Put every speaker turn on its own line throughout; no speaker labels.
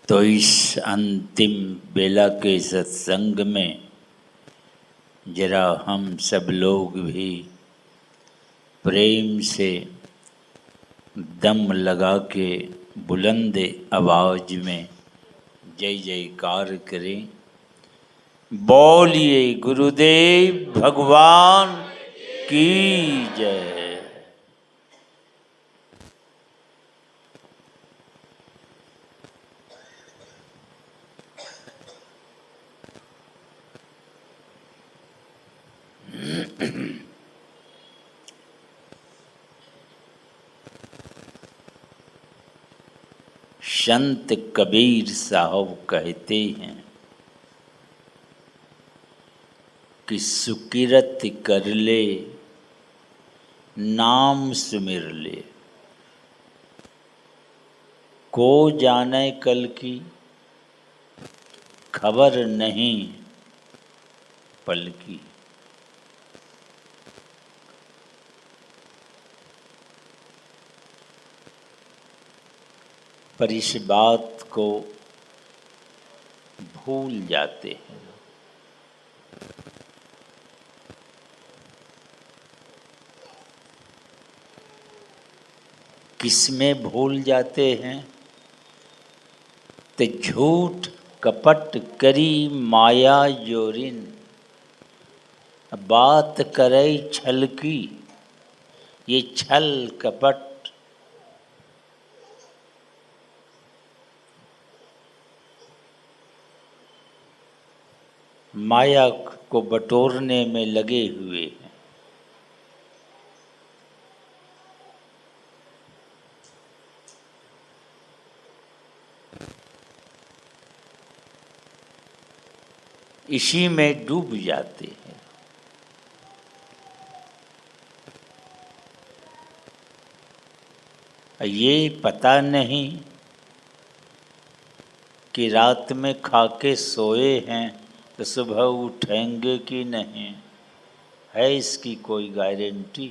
तो इस अंतिम बेला के सत्संग में जरा हम सब लोग भी प्रेम से दम लगा के बुलंद आवाज में जय जयकार करें। बोलिए गुरुदेव भगवान की जय। संत कबीर साहब कहते हैं कि सुकिरत कर ले नाम सुमिर ले, को जाने कल की खबर नहीं पल की। पर इस बात को भूल जाते हैं। किसमें भूल जाते हैं? तो झूठ कपट करी माया जोरिन, बात करे छल की। ये छल कपट माया को बटोरने में लगे हुए हैं। इसी में डूब जाते हैं। ये पता नहीं कि रात में खा के सोए हैं तो सुबह उठेंगे कि नहीं, है इसकी कोई गारंटी?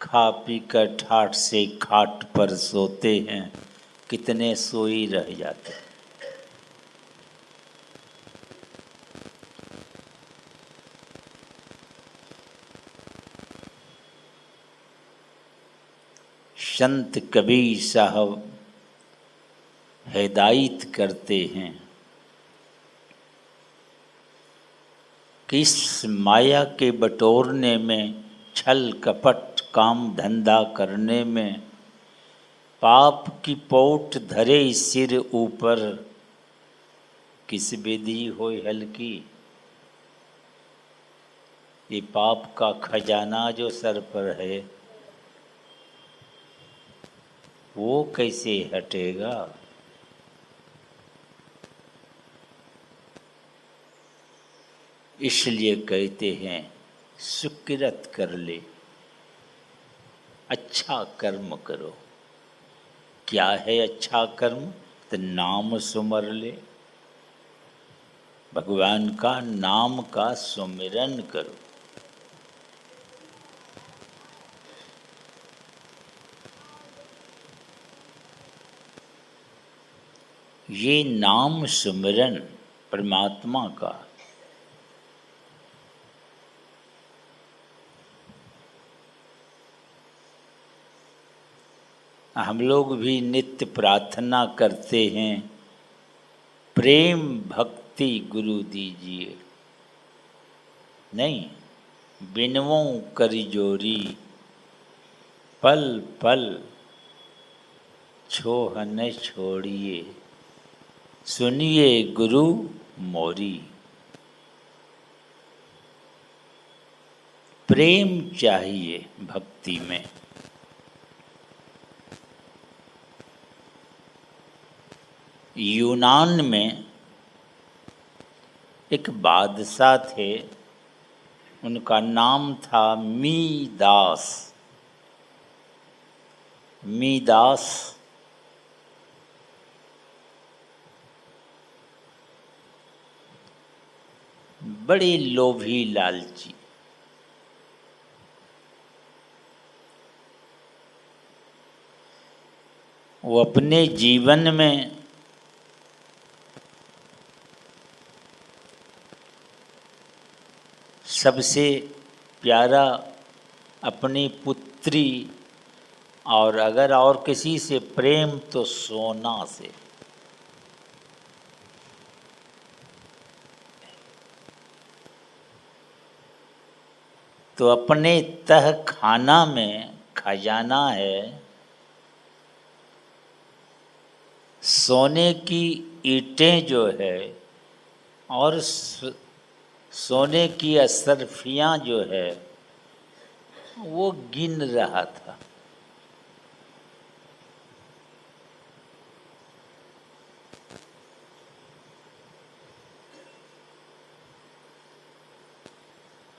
खा पी कर ठाठ से खाट पर सोते हैं, कितने सोई रह जाते हैं। संत कबीर साहब हिदायत करते हैं कि इस माया के बटोरने में, छल कपट काम धंधा करने में, पाप की पोट धरे सिर ऊपर, किस विधि होय हल्की। ये पाप का खजाना जो सर पर है वो कैसे हटेगा? इसलिए कहते हैं सुकिरत कर ले, अच्छा कर्म करो। क्या है अच्छा कर्म? तो नाम सुमर ले, भगवान का नाम का सुमिरन करो। ये नाम सुमिरन परमात्मा का हम लोग भी नित्य प्रार्थना करते हैं, प्रेम भक्ति गुरु दीजिए। नहीं, बिनवों करी जोरी, पल पल छोह न छोड़िए, सुनिए गुरु मोरी। प्रेम चाहिए भक्ति में। यूनान में एक बादशाह थे, उनका नाम था मीदास। मीदास बड़े लोभी लालची, वो अपने जीवन में सबसे प्यारा अपनी पुत्री, और अगर और किसी से प्रेम तो सोना से। तो अपने तह खाना में खजाना है, सोने की ईंटें जो है और सोने की असरफियाँ जो है वो गिन रहा था।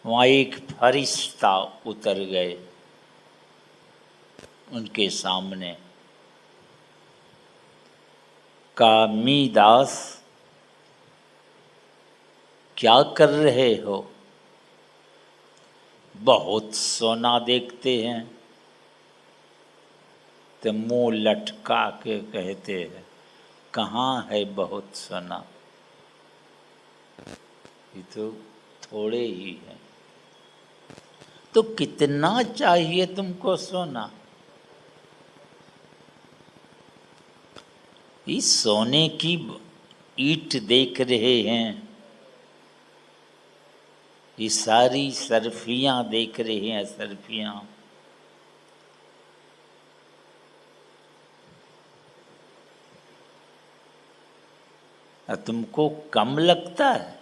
वहाँ एक फरिश्ता उतर गए उनके सामने। कामी दास, क्या कर रहे हो? बहुत सोना देखते हैं। तो मुंह लटका के कहते हैं, कहाँ है बहुत सोना, ये तो थोड़े ही है। तो कितना चाहिए तुमको सोना? इस सोने की ईंट देख रहे हैं, ये सारी सरफियाँ देख रहे हैं, सरफियाँ। तुमको कम लगता है?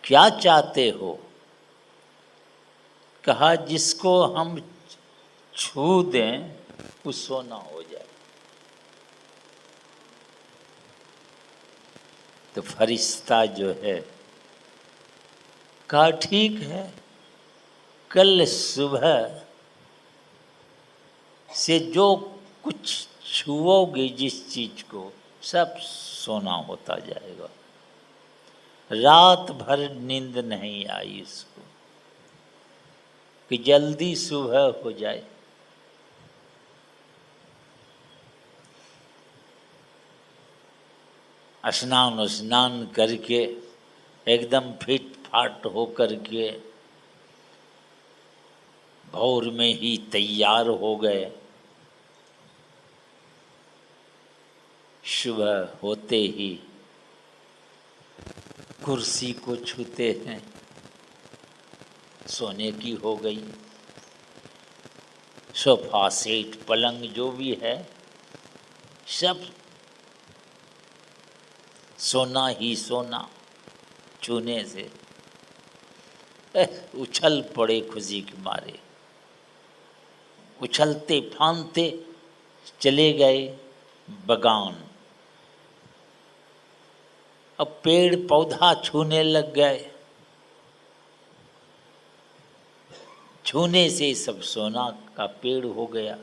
क्या चाहते हो? कहा जिसको हम छू दें वो सोना हो जाए। तो फरिश्ता जो है कहा ठीक है, कल सुबह से जो कुछ छुओगे जिस चीज को, सब सोना होता जाएगा। रात भर नींद नहीं आई इसको कि जल्दी सुबह हो जाए। स्नान करके एकदम फिट फाट होकर के भोर में ही तैयार हो गए। सुबह होते ही कुर्सी को छूते हैं, सोने की हो गई। सोफा सेट पलंग जो भी है सब सोना ही सोना। छूने से उछल पड़े खुशी के मारे, उछलते फांदते चले गए बगान। अब पेड़ पौधा छूने लग गए, छूने से सब सोना का पेड़ हो गया।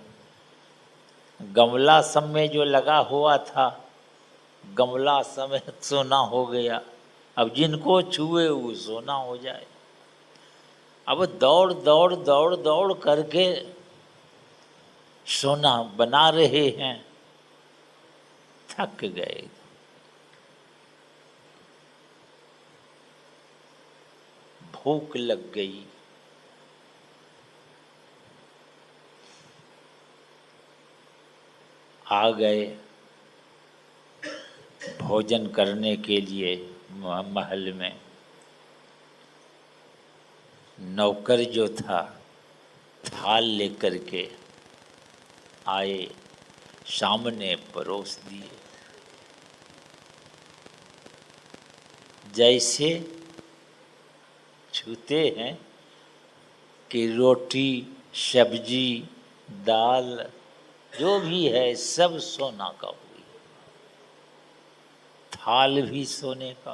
गमला सब में जो लगा हुआ था, गमला समेत सोना हो गया। अब जिनको छुए वो सोना हो जाए। अब दौड़ दौड़ दौड़ दौड़ करके सोना बना रहे हैं, थक गए। भूख लग गई। आ गए भोजन करने के लिए महल में। नौकर जो था थाल लेकर के आए, सामने परोस दिए। जैसे छूते हैं कि रोटी सब्जी दाल जो भी है सब सोना का हुई, थाल भी सोने का।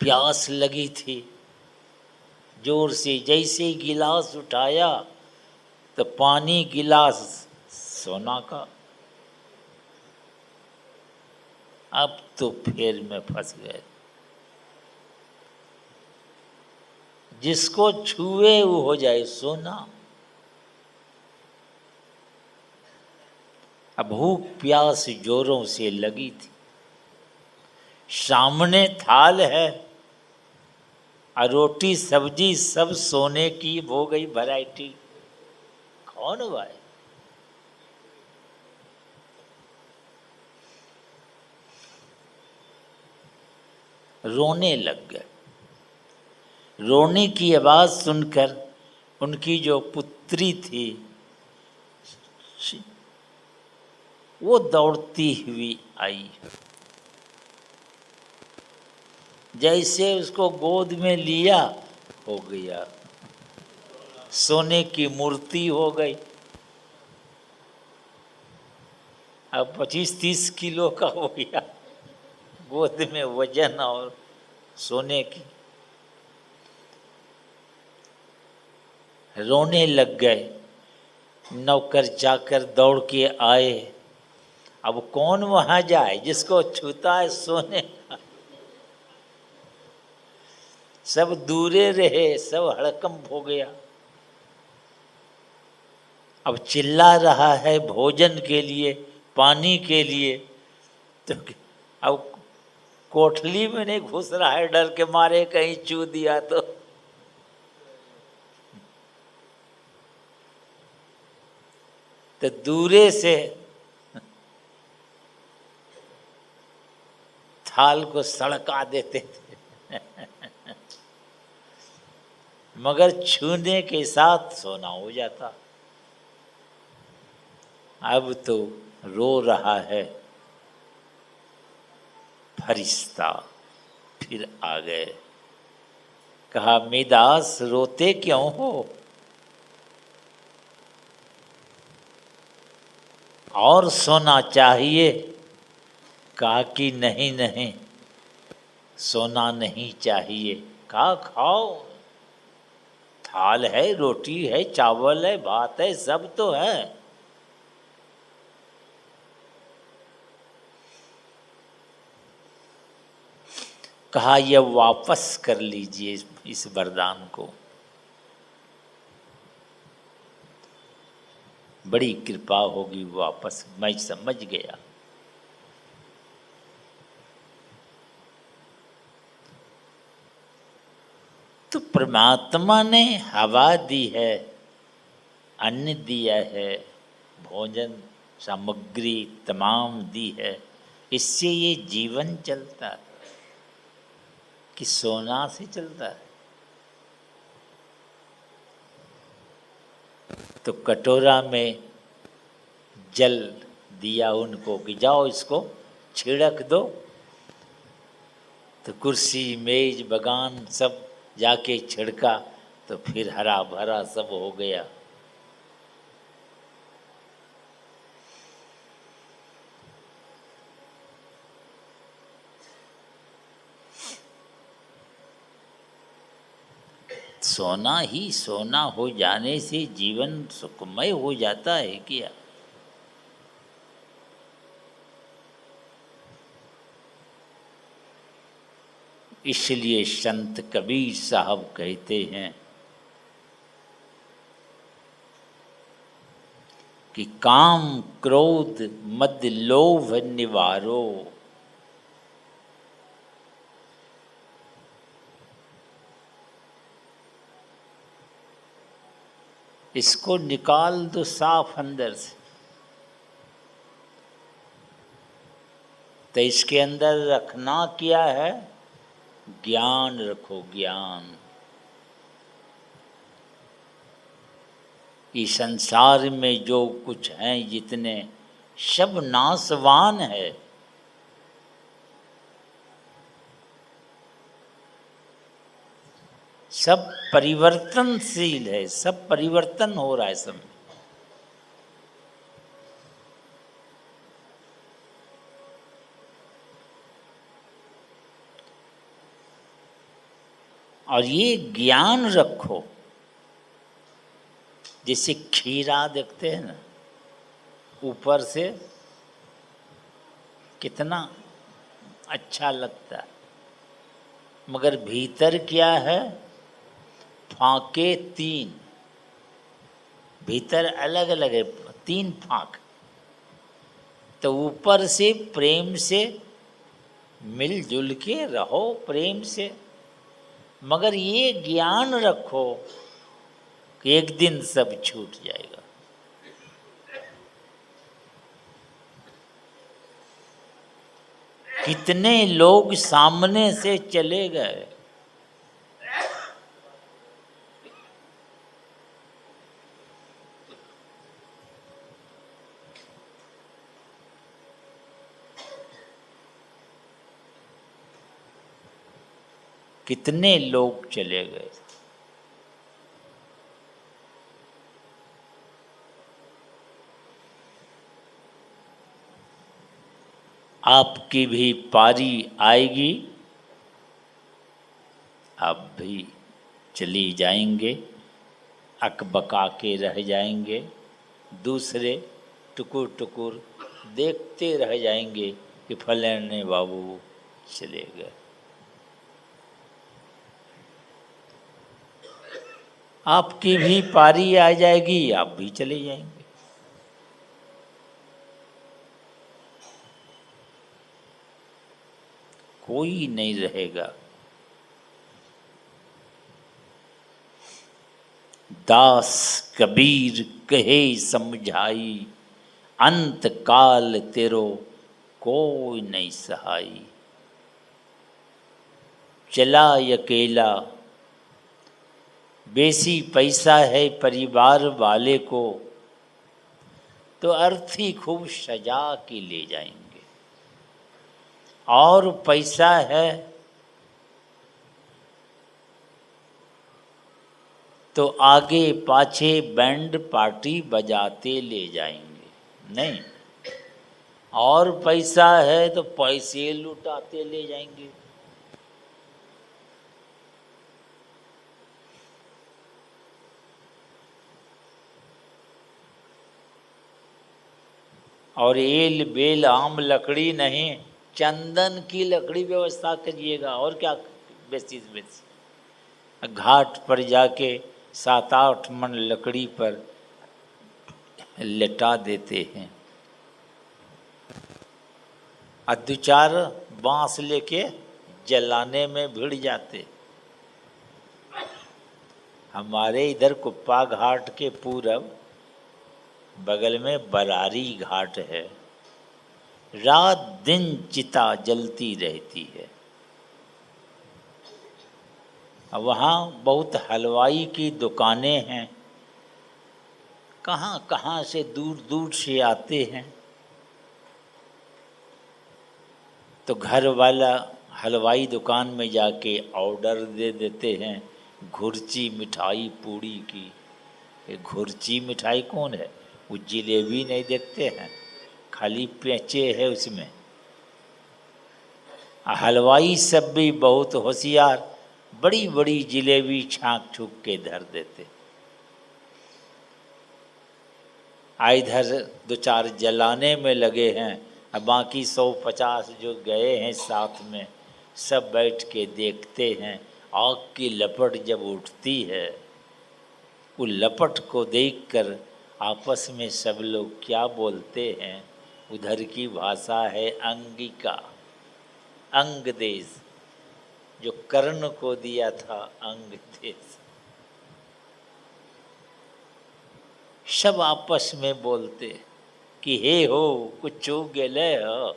प्यास लगी थी जोर से, जैसे गिलास उठाया तो पानी गिलास सोना का। अब तो फेर में फंस गए। जिसको छुए वो हो जाए सोना। अब भूख प्यास जोरों से लगी थी, सामने थाल है और रोटी सब्जी सब सोने की हो गई वैरायटी। कौन हुआ है? रोने लग गए। रोने की आवाज सुनकर उनकी जो पुत्री थी वो दौड़ती हुई आई। जैसे उसको गोद में लिया, हो गया, सोने की मूर्ति हो गई। अब 25-30 किलो का हो गया, गोद में वजन और सोने की। रोने लग गए। नौकर जाकर दौड़ के आए। अब कौन वहां जाए जिसको छूता है सोने का? सब दूरे रहे, सब हड़कंप हो गया। अब चिल्ला रहा है भोजन के लिए, पानी के लिए, तो अब कोठली में नहीं घुस रहा है डर के मारे कहीं छू दिया तो दूरे से थाल को सड़का देते थे मगर छूने के साथ सोना हो जाता। अब तो रो रहा है फरिश्ता। फिर आ गए, कहा मिदास रोते क्यों हो? और सोना चाहिए? कहा कि नहीं नहीं, सोना नहीं चाहिए। कहा खाओ, थाल है, रोटी है, चावल है, भात है, सब तो है। कहा यह वापस कर लीजिए इस वरदान को। बड़ी कृपा होगी वापस, मैं समझ गया। तो परमात्मा ने हवा दी है, अन्न दिया है, भोजन सामग्री तमाम दी है, इससे ये जीवन चलता है कि सोना से चलता है। तो कटोरा में जल दिया उनको कि जाओ इसको छिड़क दो। तो कुर्सी मेज बगान सब जाके छिड़का, तो फिर हरा भरा सब हो गया। सोना ही सोना हो जाने से जीवन सुखमय हो जाता है क्या? इसलिए संत कबीर साहब कहते हैं कि काम क्रोध मद लोभ निवारो। इसको निकाल दो साफ अंदर से। तो इसके अंदर रखना क्या है? ज्ञान रखो, ज्ञान। इस संसार में जो कुछ हैं जितने, सब नाशवान है। सब परिवर्तनशील है, सब परिवर्तन हो रहा है सब। और ये ज्ञान रखो। जैसे खीरा देखते हैं ना, ऊपर से कितना अच्छा लगता है, मगर भीतर क्या है? फांके तीन, भीतर अलग अलग है, तीन फांक। तो ऊपर से प्रेम से मिलजुल के रहो, प्रेम से, मगर ये ज्ञान रखो कि एक दिन सब छूट जाएगा। कितने लोग सामने से चले गए, कितने लोग चले गए। आपकी भी पारी आएगी, आप भी चली जाएंगे, अकबका के रह जाएंगे, दूसरे टुकुर टुकुर देखते रह जाएंगे कि फलाने बाबू चले गए। आपकी भी पारी आ जाएगी, आप भी चले जाएंगे। कोई नहीं रहेगा। दास कबीर कहे समझाई, अंत काल तेरो कोई नहीं सहाई। चला अकेला, बेसी पैसा है परिवार वाले को, तो अर्थी खूब सजा के ले जाएंगे। और पैसा है तो आगे पाछे बैंड पार्टी बजाते ले जाएंगे। नहीं, और पैसा है तो पैसे लुटाते ले जाएंगे। और एल बेल आम लकड़ी नहीं, चंदन की लकड़ी व्यवस्था करिएगा। और क्या बेसिस बेसिस घाट पर जाके 7-8 मन लकड़ी पर लेटा देते हैं, और 2-4 बांस लेके जलाने में भिड़ जाते। हमारे इधर कुप्पा घाट के पूरब बगल में बरारी घाट है, रात दिन चिता जलती रहती है। वहाँ बहुत हलवाई की दुकानें हैं, कहाँ कहाँ से दूर दूर से आते हैं। तो घर वाला हलवाई दुकान में जाके ऑर्डर दे देते हैं घुर्ची मिठाई पूड़ी की। ये घुर्ची मिठाई कौन है? वो जिलेबी नहीं देखते हैं, खाली पेचे है उसमें। हलवाई सब भी बहुत होशियार, बड़ी बड़ी जिलेबी छाँक छुक के धर देते। इधर 2-4 जलाने में लगे हैं, और बाकी 150 जो गए हैं साथ में, सब बैठ के देखते हैं। आग की लपट जब उठती है, वो लपट को देखकर आपस में सब लोग क्या बोलते हैं? उधर की भाषा है अंगिका, अंग देश, जो कर्ण को दिया था अंग देश। सब आपस में बोलते कि हे हो कुछ गेले हो,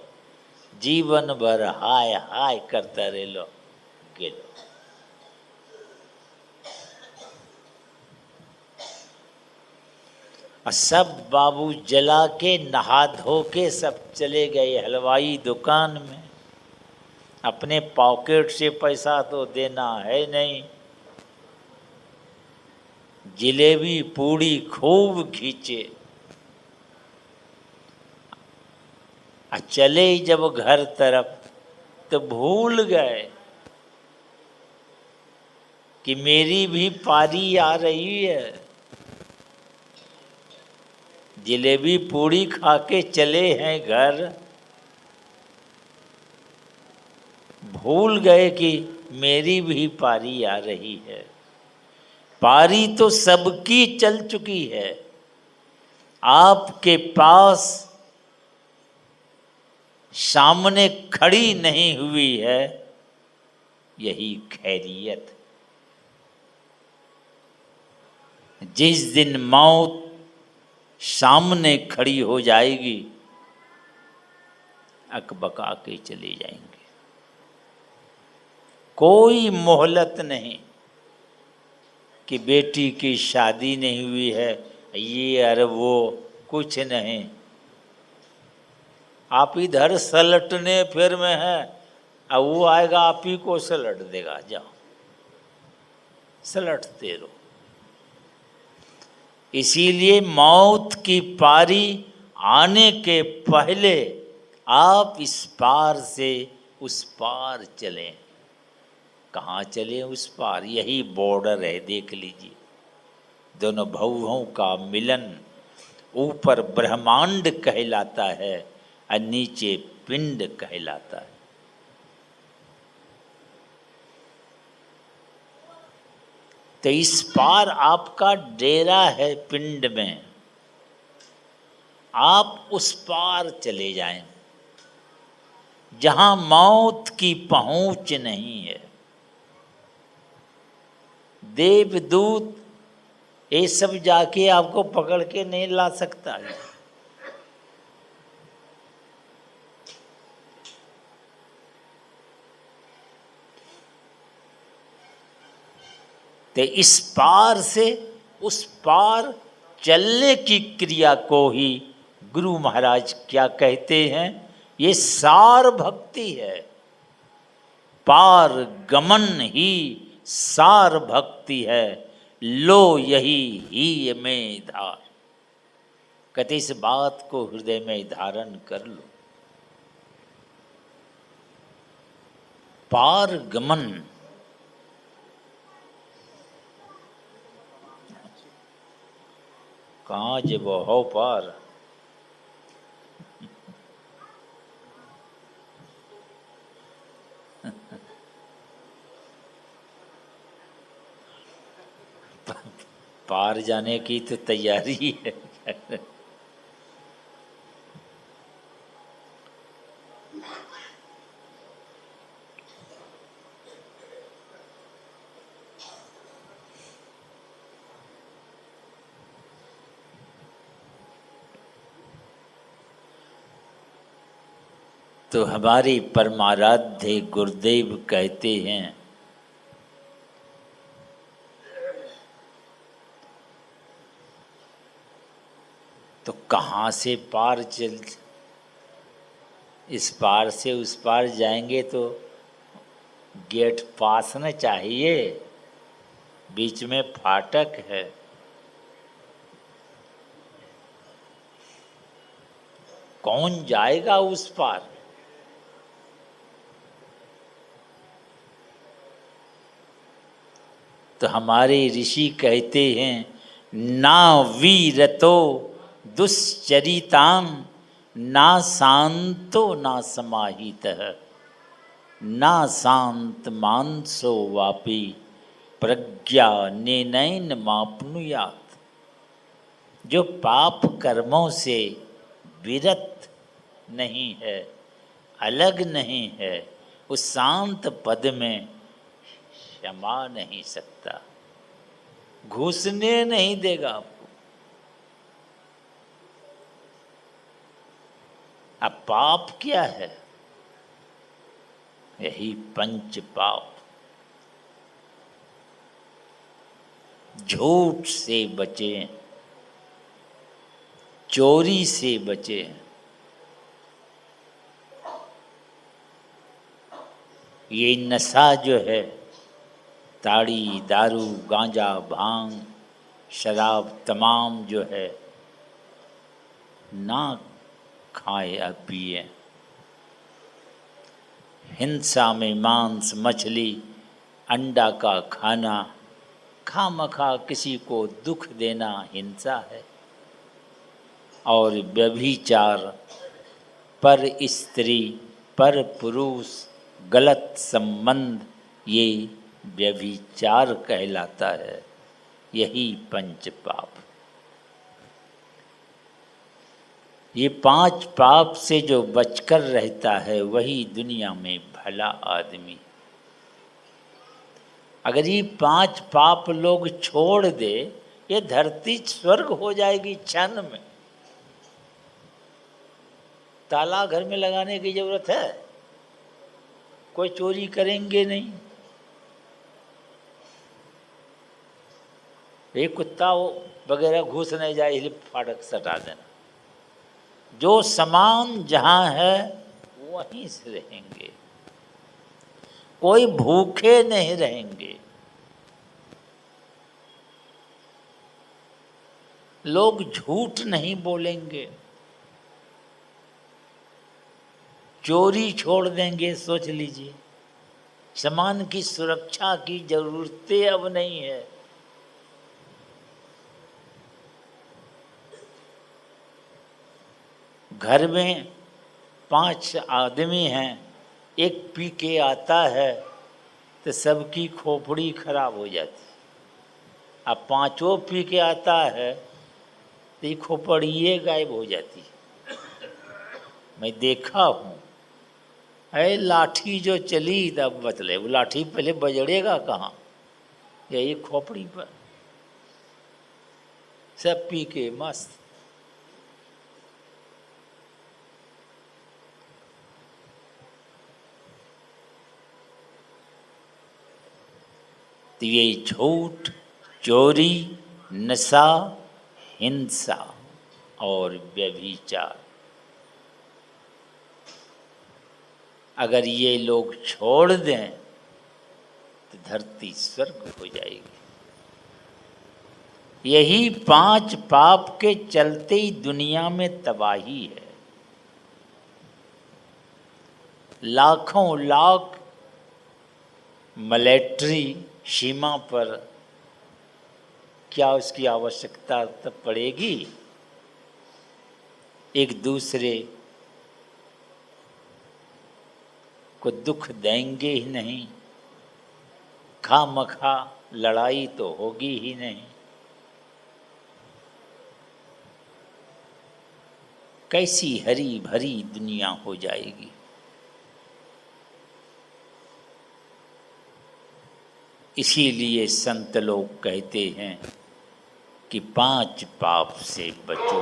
जीवन भर हाय हाय करता रह लो गेलो। सब बाबू जला के नहा धो के सब चले गए हलवाई दुकान में। अपने पॉकेट से पैसा तो देना है नहीं, जिलेबी पूड़ी खूब खींचे। चले जब घर तरफ तो भूल गए कि मेरी भी पारी आ रही है। जिलेबी पूड़ी खा के चले हैं घर, भूल गए कि मेरी भी पारी आ रही है। पारी तो सबकी चल चुकी है, आपके पास सामने खड़ी नहीं हुई है, यही खैरियत। जिस दिन मौत सामने खड़ी हो जाएगी, अकबका के चले जाएंगे। कोई मोहलत नहीं कि बेटी की शादी नहीं हुई है, ये अरे वो, कुछ नहीं। आप इधर सलटने फिर में हैं, अब वो आएगा आप ही को सलट देगा, जाओ सलटते रहो। इसीलिए मौत की पारी आने के पहले आप इस पार से उस पार चलें। कहाँ चले उस पार? यही बॉर्डर है, देख लीजिए। दोनों भवों का मिलन ऊपर ब्रह्मांड कहलाता है और नीचे पिंड कहलाता है। तो इस पार आपका डेरा है पिंड में, आप उस पार चले जाएं जहां मौत की पहुंच नहीं है। देवदूत ये सब जाके आपको पकड़ के नहीं ला सकता है। तो इस पार से उस पार चलने की क्रिया को ही गुरु महाराज क्या कहते हैं? ये सार भक्ति है। पार गमन ही सार भक्ति है, लो यही ही में धार। कहते इस बात को हृदय में धारण कर लो। पार गमन, कहाँ जब हो पार? पार जाने की तो तैयारी है। तो हमारे परमाराध्य गुरुदेव कहते हैं, तो कहाँ से पार चल, इस पार से उस पार जाएंगे तो गेट पास न चाहिए, बीच में फाटक है। कौन जाएगा उस पार? तो हमारे ऋषि कहते हैं, ना वीरतो दुश्चरिताम ना शांतो ना समाहितः ना शांत मानसो वापी प्रज्ञा नेनैन मापनुयात। जो पाप कर्मों से विरत नहीं है, अलग नहीं है, उस शांत पद में क्षमा नहीं सकता, घुसने नहीं देगा आपको। अब पाप क्या है? यही पंच पाप। झूठ से बचें, चोरी से बचें, ये नशा जो है, ताड़ी दारू गांजा भांग शराब तमाम जो है, ना खाए या पिए। हिंसा में मांस मछली अंडा का खाना, खामखा किसी को दुख देना हिंसा है। और व्यभिचार, पर स्त्री पर पुरुष गलत संबंध, ये व्यभिचार कहलाता है। यही पंच पाप। ये 5 पाप से जो बचकर रहता है वही दुनिया में भला आदमी। अगर ये 5 पाप लोग छोड़ दे, ये धरती स्वर्ग हो जाएगी क्षण में। ताला घर में लगाने की जरूरत है? कोई चोरी करेंगे नहीं। एक कुत्ता वगैरह घुस नहीं जाए इसलिए फाटक सटा देना। जो सामान जहाँ है वहीं से रहेंगे, कोई भूखे नहीं रहेंगे। लोग झूठ नहीं बोलेंगे, चोरी छोड़ देंगे। सोच लीजिए, सामान की सुरक्षा की जरूरतें अब नहीं है। घर में 5 आदमी हैं, एक पी के आता है तो सबकी खोपड़ी खराब हो जाती। अब 5 पी के आता है तो ये खोपड़िए गायब हो जाती। मैं देखा हूँ। अरे लाठी जो चली तब बतले, वो लाठी पहले बजड़ेगा कहाँ? यही खोपड़ी पर। सब पी के मस्त। तो ये झूठ, चोरी, नशा, हिंसा और व्यभिचार, अगर ये लोग छोड़ दें तो धरती स्वर्ग हो जाएगी। यही 5 पाप के चलते ही दुनिया में तबाही है। लाखों लाख मिलिट्री सीमा पर, क्या उसकी आवश्यकता तब पड़ेगी? एक दूसरे को दुख देंगे ही नहीं, खामखा लड़ाई तो होगी ही नहीं। कैसी हरी भरी दुनिया हो जाएगी। इसीलिए संत लोग कहते हैं कि 5 पाप से बचो।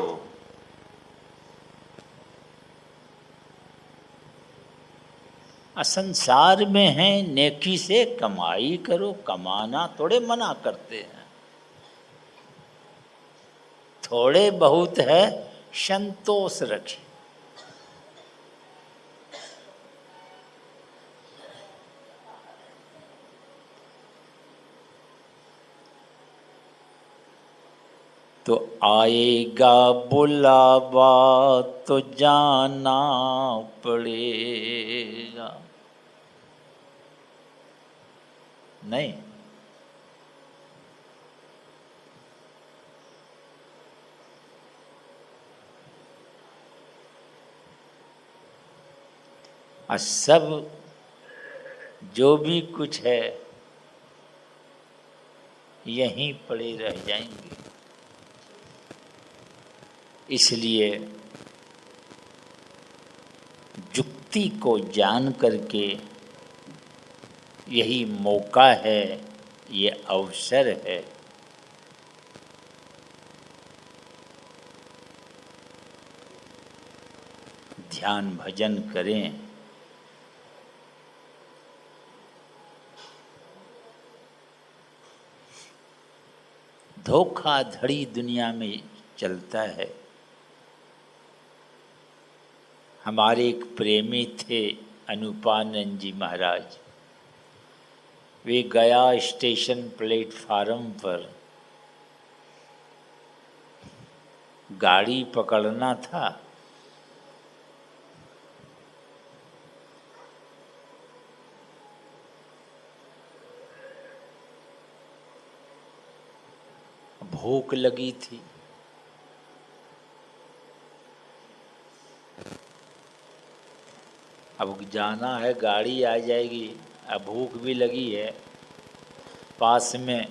संसार में है नेकी से कमाई करो, कमाना थोड़े मना करते हैं। थोड़े बहुत है संतोष रखे। तो आएगा बुलावा तो जाना पड़ेगा। नहीं, और सब जो भी कुछ है यहीं पड़े रह जाएंगे। इसलिए युक्ति को जान करके, यही मौका है, ये अवसर है, ध्यान भजन करें। धोखाधड़ी दुनिया में चलता है। हमारे एक प्रेमी थे अनुपानंद जी महाराज। वे गया स्टेशन प्लेटफार्म पर गाड़ी पकड़ना था। भूख लगी थी। अब जाना है, गाड़ी आ जाएगी, अब भूख भी लगी है। पास में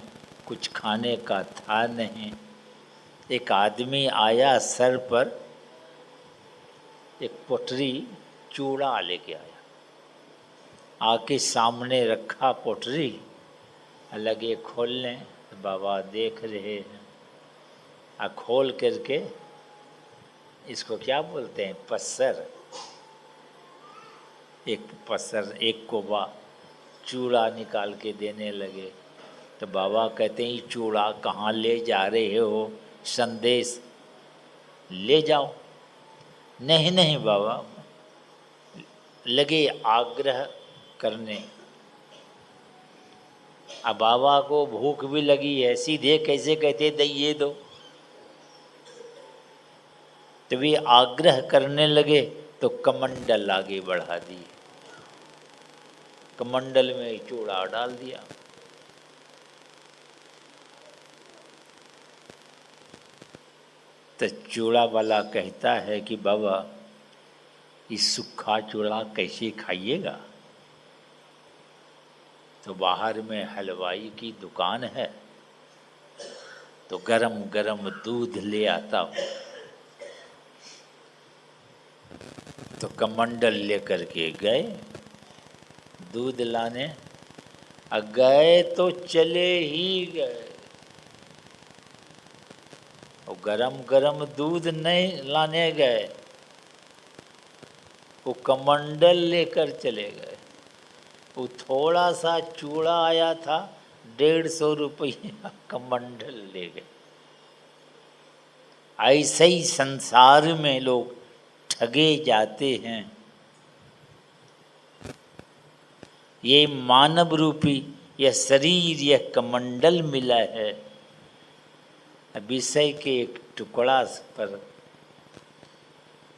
कुछ खाने का था नहीं। एक आदमी आया, सर पर एक पोटरी चूड़ा लेके आया, आके सामने रखा पोटरी, लगे खोलने। तो बाबा देख रहे हैं, खोल करके इसको क्या बोलते हैं, पसर, एक पसर, एक कोबा चूड़ा निकाल के देने लगे। तो बाबा कहते हैं, ये चूड़ा कहाँ ले जा रहे हो, संदेश ले जाओ। नहीं नहीं बाबा, लगे आग्रह करने। अब बाबा को भूख भी लगी है, सीधे कैसे कहते दइए दो। तो वे आग्रह करने लगे तो कमंडल आगे बढ़ा दिए, कमंडल में चूड़ा डाल दिया। तो चूड़ा वाला कहता है कि बाबा, इस सूखा चूड़ा कैसे खाइएगा। तो बाहर में हलवाई की दुकान है, तो गरम गरम दूध ले आता हूँ। तो कमंडल लेकर के गए दूध लाने, गए तो चले ही गए। और गरम गरम दूध नहीं लाने गए, वो कमंडल लेकर चले गए। वो थोड़ा सा चूड़ा आया था, 150 रुपया कमंडल ले गए। ऐसे ही संसार में लोग ठगे जाते हैं। ये मानव रूपी यह शरीर, यह कमंडल मिला है, विषय के एक टुकड़ा पर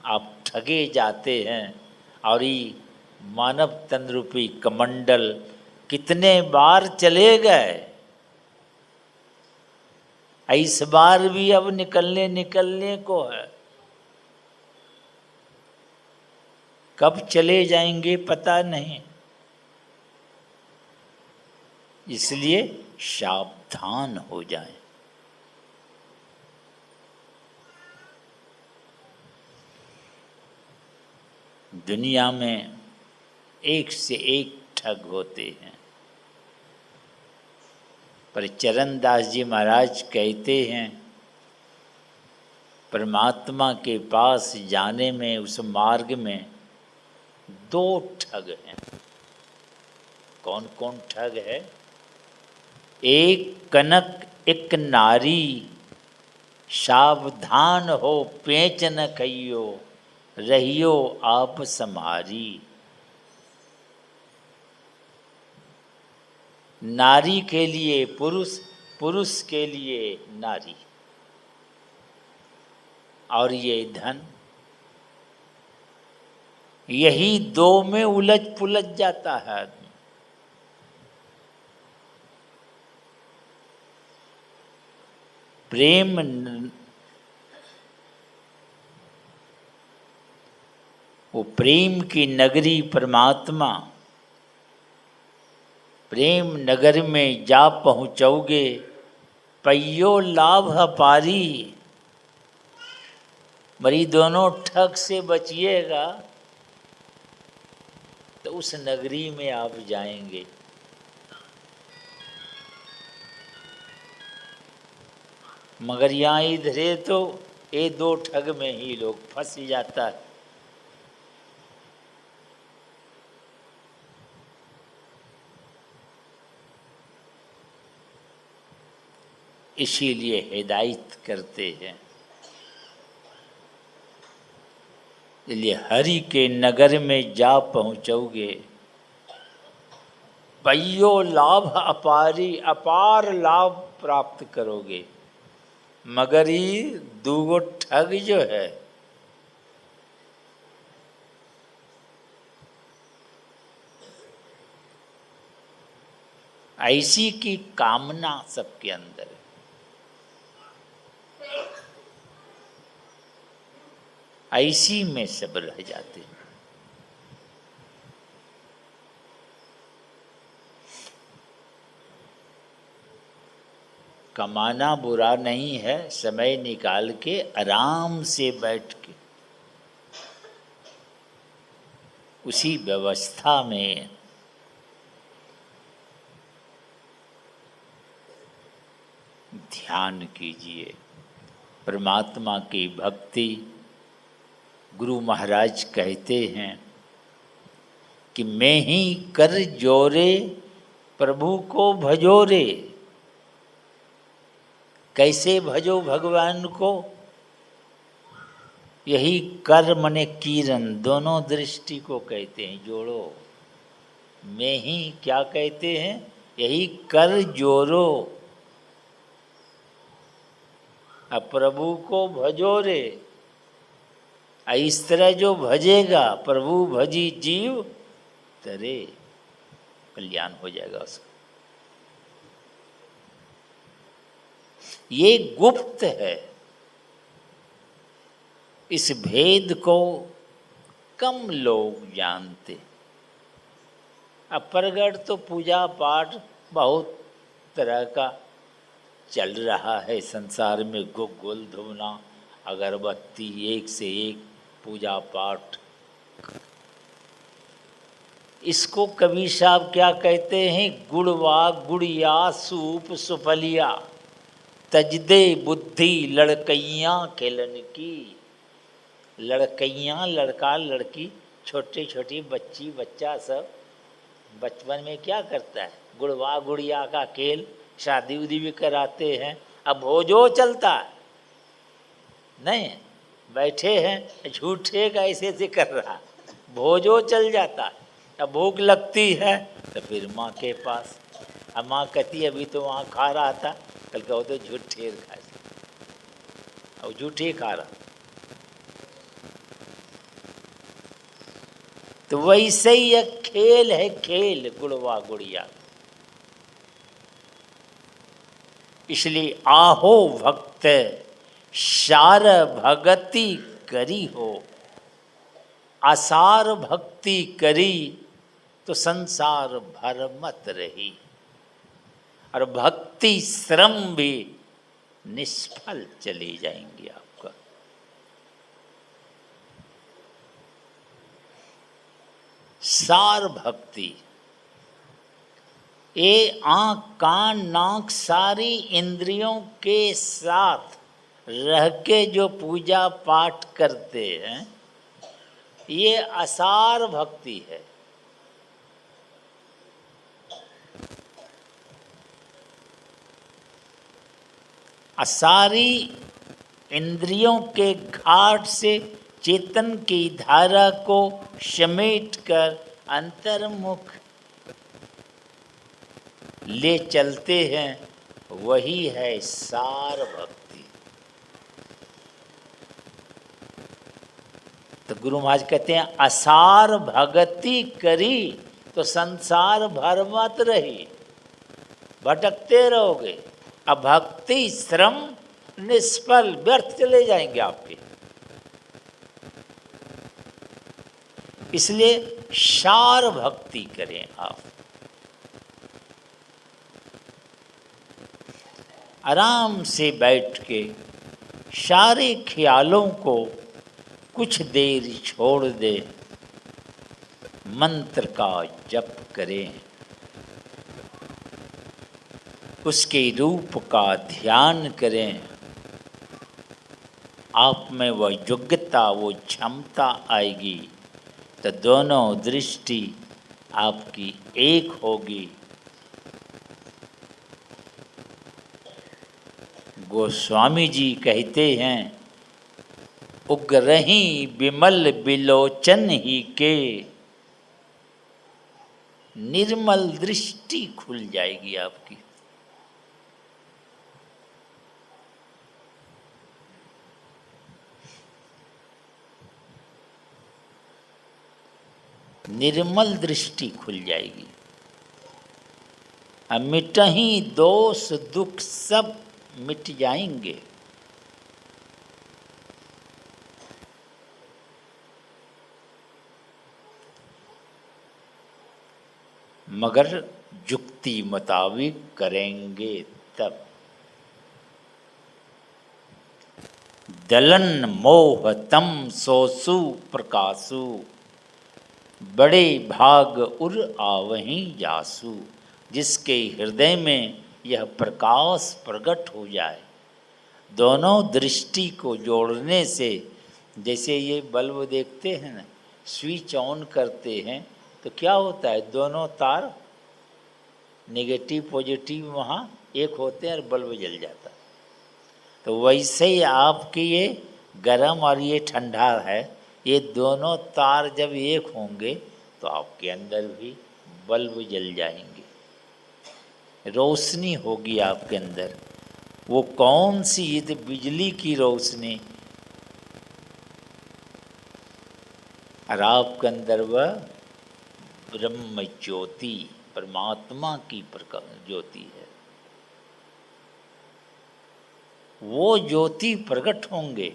आप ठगे जाते हैं। और ये मानव तन रूपी कमंडल कितने बार चले गए, इस बार भी अब निकलने को है। कब चले जाएंगे पता नहीं, इसलिए सावधान हो जाएं। दुनिया में एक से एक ठग होते हैं, पर चरणदास जी महाराज कहते हैं, परमात्मा के पास जाने में उस मार्ग में 2 ठग हैं। कौन कौन ठग है? एक कनक एक नारी, सावधान हो पेच न खइयो, रहियो आप सम्हारी। नारी के लिए पुरुष, पुरुष के लिए नारी, और ये धन, यही 2 में उलझ पुलझ जाता है आदमी। प्रेम वो प्रेम की नगरी परमात्मा, प्रेम नगर में जा पहुँचोगे, पइयो लाभ अपारी। मरी दोनों ठग से बचिएगा तो उस नगरी में आप जाएंगे। मगर यहाँ इधरे तो ये 2 ठग में ही लोग फंस जाता है। इसीलिए हिदायत करते हैं। इसलिए हरि के नगर में जा पहुँचोगे, पइयो लाभ अपारी, अपार लाभ प्राप्त करोगे। मगर ये 2 ठग जो है, ऐसी की कामना सबके अंदर है। ऐसी में सब रह जाते हैं। कमाना बुरा नहीं है, समय निकाल के आराम से बैठ के उसी व्यवस्था में ध्यान कीजिए। परमात्मा की भक्ति, गुरु महाराज कहते हैं कि मैं ही कर जोरे प्रभु को भजोरे। कैसे भजो भगवान को? यही कर मने किरण, दोनों दृष्टि को कहते हैं, जोड़ो। मैं ही क्या कहते हैं? यही कर जोरो, अब प्रभु को भजो रे। इस तरह जो भजेगा, प्रभु भजी जीव तरे, कल्याण हो जाएगा उसका। ये गुप्त है, इस भेद को कम लोग जानते। अब प्रगट तो पूजा पाठ बहुत तरह का चल रहा है संसार में, गुग्गुल धुना, अगरबत्ती, एक से एक पूजा पाठ। इसको कबीर साहब क्या कहते हैं? गुड़वा गुड़िया सूप सुफलिया, तजदे बुद्धि लड़कैयाँ खेलन की। लड़कैयाँ, लड़का लड़की, छोटे छोटी बच्ची बच्चा सब बचपन में क्या करता है? गुड़वा गुड़िया का खेल, शादी उदी भी कराते हैं। अब भोजो चलता है नहीं, बैठे हैं झूठे का ऐसे ऐसे कर रहा, भोजो चल जाता है। अब भूख लगती है तो फिर माँ के पास। अब माँ कहती अभी तो वहाँ खा रहा था, कल कहो तो झूठे खा, और झूठे खा रहा। तो वैसे ही एक खेल है, खेल गुड़वा गुड़िया। इसलिए आहो भक्त सार भगति करी हो, आसार भक्ति करी तो संसार भर मत रही। और भक्ति श्रम भी निष्फल चली जाएंगी आपका। सार भक्ति, ये आँख कान नाक सारी इंद्रियों के साथ रह के जो पूजा पाठ करते हैं, ये असार भक्ति है। सारी इंद्रियों के घाट से चेतन की धारा को समेट कर अंतर्मुख ले चलते हैं, वही है सार भक्ति। तो गुरु महाराज कहते हैं असार भगति करी तो संसार भर मत रही, भटकते रहोगे। अब भक्ति श्रम निष्फल व्यर्थ चले जाएंगे आपके। इसलिए सार भक्ति करें आप। आराम से बैठ के सारे ख्यालों को कुछ देर छोड़ दे, मंत्र का जप करें, उसके रूप का ध्यान करें। आप में वह योग्यता, वो क्षमता आएगी तो दोनों दृष्टि आपकी एक होगी। गोस्वामी जी कहते हैं उग्रही विमल बिलोचन ही के, निर्मल दृष्टि खुल जाएगी आपकी। निर्मल दृष्टि खुल जाएगी। मिटही दोष दुख सब मिट जाएंगे। मगर युक्ति मुताबिक करेंगे तब। दलन मोह तम सोसु प्रकाशु, बड़े भाग उर आवहीं जासु। जिसके हृदय में यह प्रकाश प्रकट हो जाए, दोनों दृष्टि को जोड़ने से, जैसे ये बल्ब देखते हैं ना, स्विच ऑन करते हैं तो क्या होता है, दोनों तार नेगेटिव पॉजिटिव वहाँ एक होते हैं और बल्ब जल जाता है। तो वैसे ही आपके ये गर्म और ये ठंडा है, ये दोनों तार जब एक होंगे तो आपके अंदर भी बल्ब जल जाएंगे, रोशनी होगी आपके अंदर। वो कौन सी, ये तो बिजली की रोशनी, और आपके अंदर वह ब्रह्म ज्योति, परमात्मा की प्रकाश ज्योति है। वो ज्योति प्रकट होंगे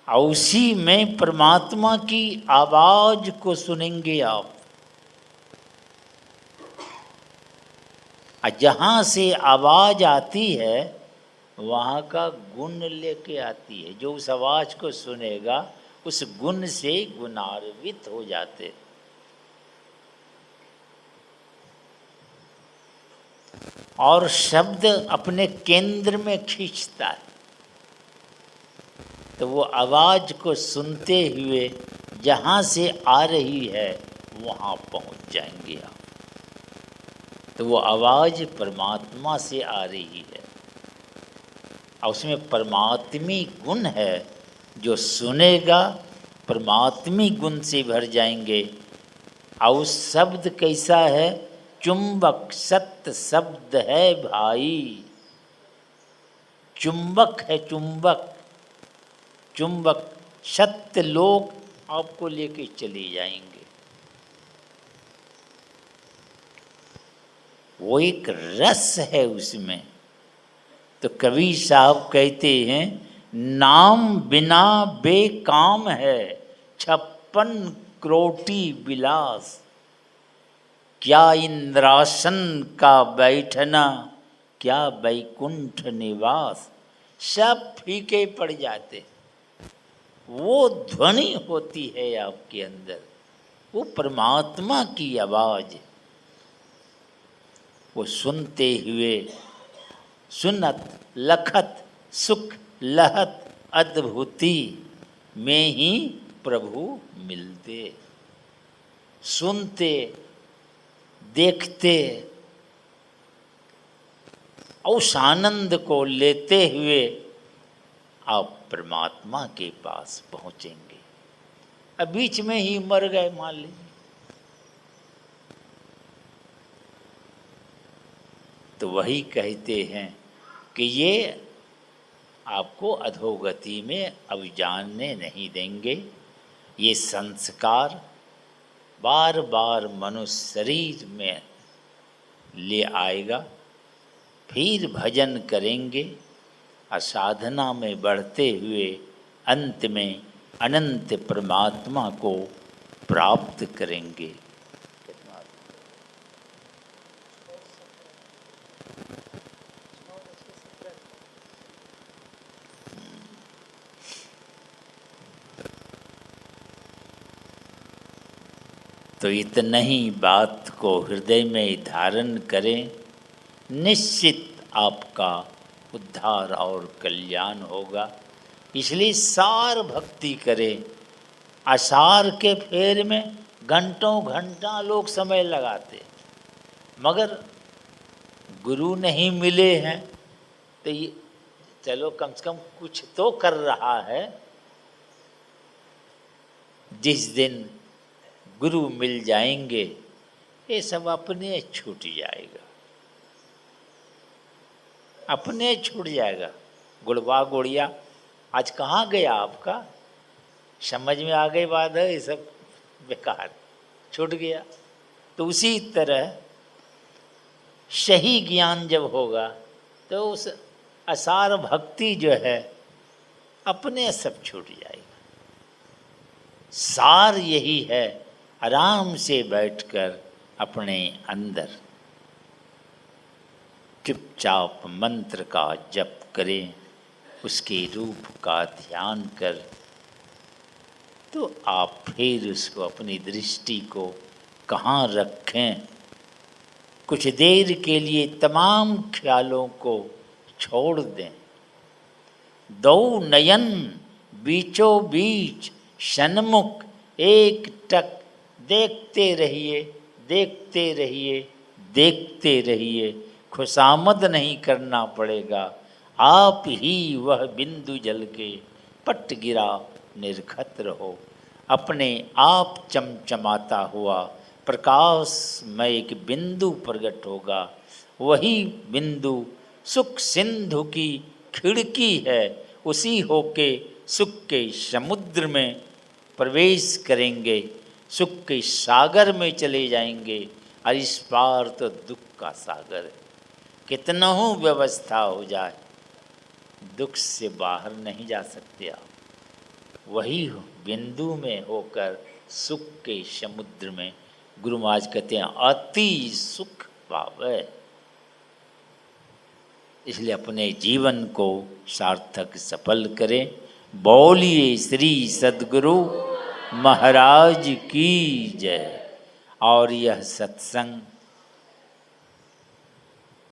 और उसी में परमात्मा की आवाज को सुनेंगे आप। जहाँ से आवाज आती है वहाँ का गुण लेके आती है। जो उस आवाज को सुनेगा उस गुण से गुणान्वित हो जाते। और शब्द अपने केंद्र में खींचता है, तो वो आवाज को सुनते हुए जहाँ से आ रही है वहाँ पहुँच जाएंगे आप। तो वो आवाज परमात्मा से आ रही है और उसमें परमात्मी गुण है। जो सुनेगा परमात्मी गुण से भर जाएंगे। और उस शब्द कैसा है, चुंबक सत्य शब्द है भाई। चुंबक है, चुंबक, चुंबक सत्य लोग आपको लेके चले जाएंगे। वो एक रस है उसमें। तो कवि साहब कहते हैं, नाम बिना बेकाम है 56 करोटी विलास। क्या इंद्रासन का बैठना, क्या बैकुंठ निवास। सब फीके पड़ जाते। वो ध्वनि होती है आपके अंदर, वो परमात्मा की आवाज। वो सुनते हुए सुनत लखत सुख लहत अद्भुति में ही प्रभु मिलते। सुनते देखते उस आनंद को लेते हुए आप परमात्मा के पास पहुंचेंगे। अब बीच में ही मर गए मान लीजिए, तो वही कहते हैं कि ये आपको अधोगति में अब जानने नहीं देंगे। ये संस्कार बार बार मनुष्य शरीर में ले आएगा, फिर भजन करेंगे और साधना में बढ़ते हुए अंत में अनंत परमात्मा को प्राप्त करेंगे। तो इतना ही बात को हृदय में धारण करें, निश्चित आपका उद्धार और कल्याण होगा। इसलिए सार भक्ति करें। आसार के फेर में घंटों घंटा लोग समय लगाते, मगर गुरु नहीं मिले हैं तो ये चलो कम से कम कुछ तो कर रहा है। जिस दिन गुरु मिल जाएंगे ये सब अपने छूट जाएगा, अपने छूट जाएगा। गुड़वा गुड़िया आज कहाँ गया आपका, समझ में आ गई बात है, ये सब बेकार छूट गया। तो उसी तरह सही ज्ञान जब होगा तो उस असार भक्ति जो है अपने सब छूट जाएगा। सार यही है, आराम से बैठकर अपने अंदर चुपचाप मंत्र का जप करें। उसके रूप का ध्यान कर, तो आप फिर उसको अपनी दृष्टि को कहाँ रखें। कुछ देर के लिए तमाम ख्यालों को छोड़ दें। दो नयन बीचों बीच सन्मुख एक टक देखते रहिए, देखते रहिए, देखते रहिए। खुशामद नहीं करना पड़ेगा, आप ही वह बिंदु जल के पट गिरा निर्खत्र हो। अपने आप चमचमाता हुआ प्रकाश में एक बिंदु प्रकट होगा। वही बिंदु सुख सिंधु की खिड़की है। उसी होके सुख के समुद्र में प्रवेश करेंगे, सुख के सागर में चले जाएंगे। और इस पार तो दुख का सागर है। कितना हो व्यवस्था हो जाए, दुख से बाहर नहीं जा सकते आप। वही बिंदु में होकर सुख के समुद्र में, गुरु महाराज कहते हैं अति सुख पावे। इसलिए अपने जीवन को सार्थक सफल करें। बोलिए श्री सद्गुरु महाराज की जय। और यह सत्संग